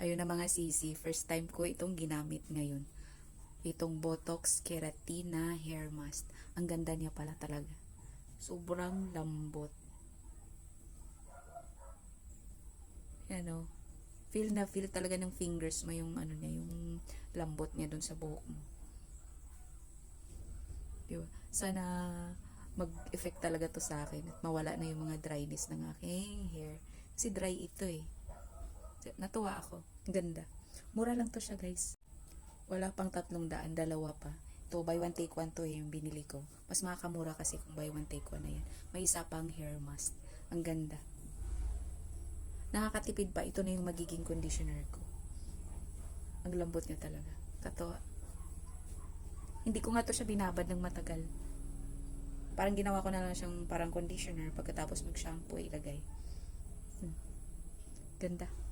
Ayun na mga sisi, first time ko itong ginamit ngayon. Itong Botox Keratina Hair Mask. Ang ganda niya pala talaga. Sobrang lambot. Yan o. Feel na feel talaga ng fingers mo yung ano niya, yung lambot niya dun sa buhok mo. Diba? Sana mag-effect talaga to sa akin at mawala na yung mga dryness ng aking hair. Kasi dry ito eh. Natuwa ako. Ganda. Mura lang to siya guys. Wala pang 300, dalawa pa. Ito, buy one take one to eh, yung binili ko. Mas makakamura kasi kung buy one take one na yan. May isa pang hair mask. Ang ganda. Nakakatipid pa. Ito na yung magiging conditioner ko. Ang lambot niya talaga. Katawa. Hindi ko nga to siya binabad ng matagal. Parang ginawa ko na lang siyang parang conditioner pagkatapos mag-shampoo ilagay. Ganda.